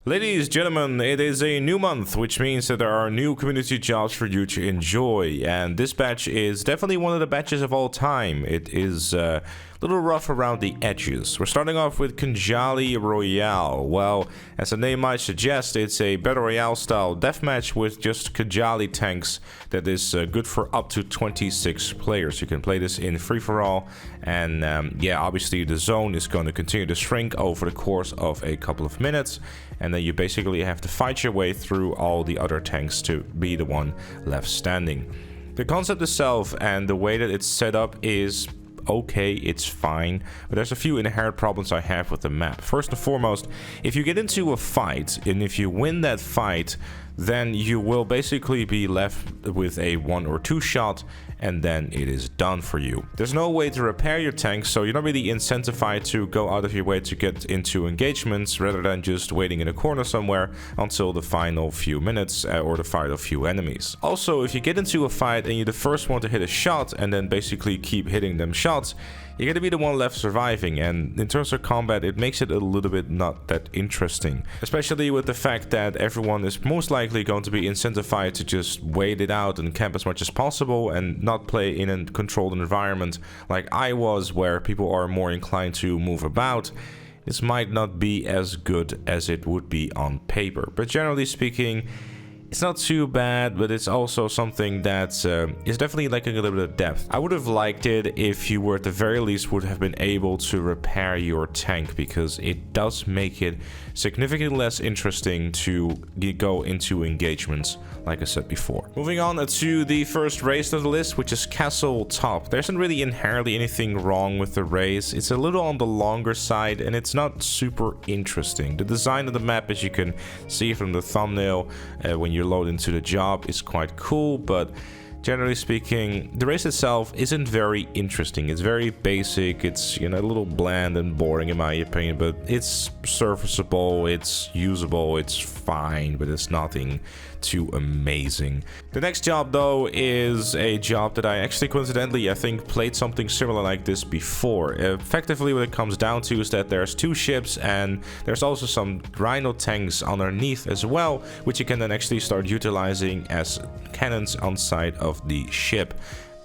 Ladies, gentlemen, it is a new month, which means that there are new community jobs for you to enjoy, and this batch is definitely one of the batches of all time. It is a little rough around the edges. We're starting off with Kunjali Royale. Well, as the name might suggest, it's a Battle Royale style deathmatch with just Kunjali tanks that is good for up to 26 players. You can play this in free-for-all, and yeah, obviously the zone is going to continue to shrink over the course of a couple of minutes, and then you basically have to fight your way through all the other tanks to be the one left standing. The concept itself and the way that it's set up is okay, it's fine, but there's a few inherent problems I have with the map. First and foremost, if you get into a fight and if you win that fight, then you will basically be left with a 1 or 2 shot, and then it is done for you. There's no way to repair your tank, so you're not really incentivized to go out of your way to get into engagements rather than just waiting in a corner somewhere until the final few minutes or the final few enemies. Also, if you get into a fight and you're the first one to hit a shot and then basically keep hitting them shots, you're gonna be the one left surviving, and in terms of combat it makes it a little bit not that interesting, especially with the fact that everyone is most likely going to be incentivized to just wait it out and camp as much as possible and not play in a controlled environment like I was, where people are more inclined to move about. This might not be as good as it would be on paper, but generally speaking, it's not too bad, but it's also something that is definitely lacking a little bit of depth. I would have liked it if you were at the very least would have been able to repair your tank, because it does make it significantly less interesting to go into engagements, like I said before. Moving on to the first race of the list, which is Castle Top. There isn't really inherently anything wrong with the race. It's a little on the longer side and it's not super interesting. The design of the map, as you can see from the thumbnail when you load into the job, is quite cool, but generally speaking, the race itself isn't very interesting. It's very basic. It's, you know, a little bland and boring in my opinion, but it's serviceable, it's usable, it's fine, but it's nothing too amazing. The next job though is a job that I actually coincidentally I think played something similar like this before. Effectively what it comes down to is that there's 2 ships and there's also some rhino tanks underneath as well, which you can then actually start utilizing as cannons on side of the ship.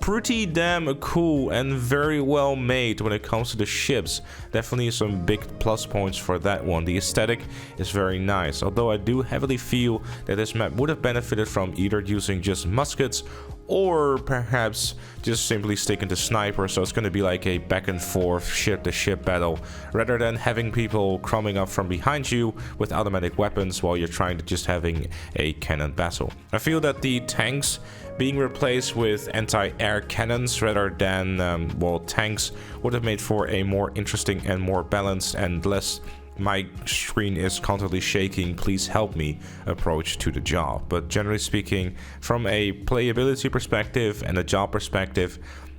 Pretty damn cool and very well made when it comes to the ships. Definitely some big plus points for that one. The aesthetic is very nice, although I do heavily feel that this map would have benefited from either using just muskets or perhaps just simply sticking to sniper, so it's going to be like a back and forth ship to ship battle rather than having people crumbing up from behind you with automatic weapons while you're trying to just having a cannon battle. I feel that the tanks being replaced with anti-air cannons rather than well, tanks would have made for a more interesting and more balanced and less "my screen is constantly shaking, please help me" approach to the job. But generally speaking, from a playability perspective and a job perspective,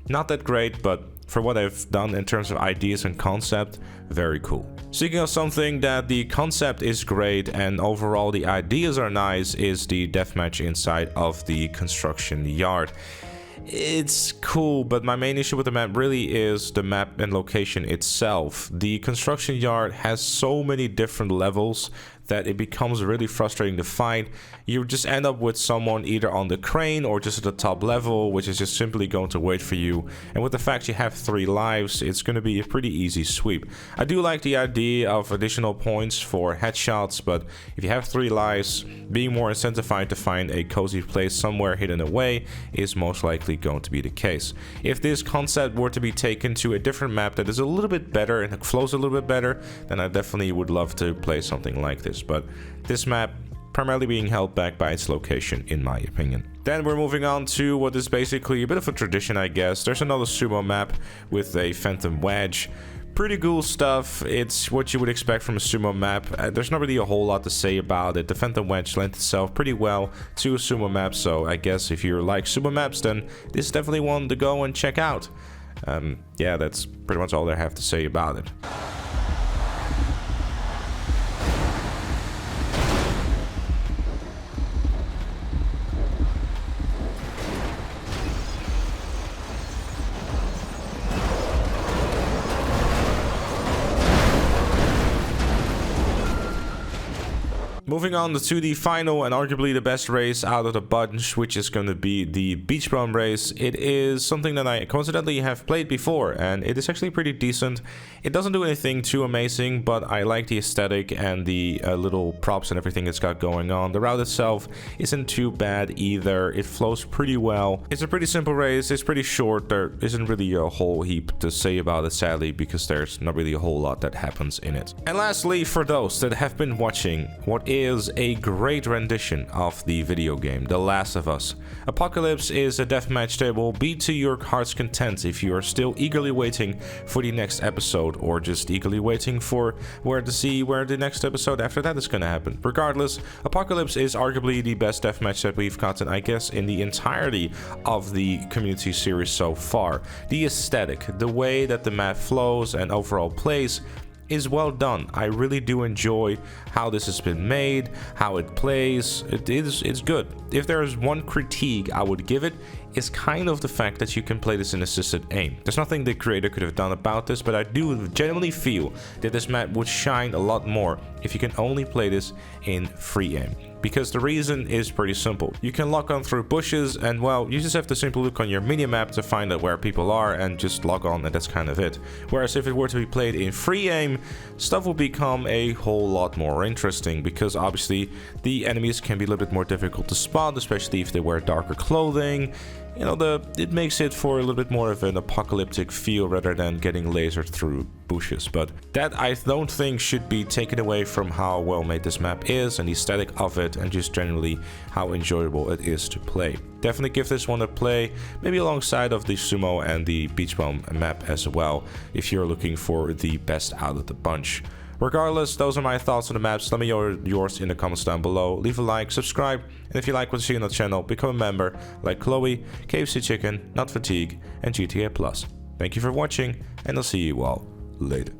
not that great, but for what I've done in terms of ideas and concept, very cool. Speaking of something that the concept is great and overall the ideas are nice, is the deathmatch inside of the construction yard. It's cool, but my main issue with the map really is the map and location itself. The construction yard has so many different levels that it becomes really frustrating to find. You just end up with someone either on the crane or just at the top level, which is just simply going to wait for you. And with the fact you have 3 lives, it's going to be a pretty easy sweep. I do like the idea of additional points for headshots, but if you have 3 lives, being more incentivized to find a cozy place somewhere hidden away is most likely going to be the case. If this concept were to be taken to a different map that is a little bit better and it flows a little bit better, then I definitely would love to play something like this. But this map primarily being held back by its location, in my opinion. Then we're moving on to what is basically a bit of a tradition, I guess. There's another sumo map with a phantom wedge. Pretty cool stuff. It's what you would expect from a sumo map. There's not really a whole lot to say about it. The phantom wedge lends itself pretty well to a sumo map, so I guess if you like sumo maps, then this is definitely one to go and check out. Yeah, that's pretty much all I have to say about it. Moving on to the final and arguably the best race out of the bunch, which is going to be the beach bum race. It is something that I coincidentally have played before, and it is actually pretty decent. It doesn't do anything too amazing, but I like the aesthetic and the little props and everything it's got going on. The route itself isn't too bad either. It flows pretty well. It's a pretty simple race. It's pretty short. There isn't really a whole heap to say about it, sadly, because there's not really a whole lot that happens in it. And lastly, for those that have been watching, what is a great rendition of the video game The Last of Us. Apocalypse is a deathmatch that will be to your heart's content if you are still eagerly waiting for the next episode, or just eagerly waiting for where the next episode after that is going to happen. Regardless, Apocalypse is arguably the best deathmatch that we've gotten, I guess, in the entirety of the community series so far. The aesthetic, the way that the map flows and overall plays is well done. I really do enjoy how this has been made, how it plays. It's good. If there is one critique I would give it, is kind of the fact that you can play this in assisted aim. There's nothing the creator could have done about this, but I do genuinely feel that this map would shine a lot more if you can only play this in free aim. Because the reason is pretty simple. You can lock on through bushes, and well, you just have to simply look on your minimap to find out where people are and just log on, and that's kind of it. Whereas if it were to be played in free aim, stuff will become a whole lot more interesting, because obviously the enemies can be a little bit more difficult to spot, especially if they wear darker clothing. You know, it makes it for a little bit more of an apocalyptic feel rather than getting lasered through bushes. But that I don't think should be taken away from how well made this map is and the aesthetic of it, and just generally how enjoyable it is to play. Definitely give this one a play, maybe alongside of the sumo and the beach bum map as well, if you're looking for the best out of the bunch. Regardless, those are my thoughts on the maps. Let me know yours in the comments down below. Leave a like, subscribe, and if you like what you see on the channel, become a member like Chloe, KFC Chicken, Not Fatigue, and GTA Plus. Thank you for watching, and I'll see you all later.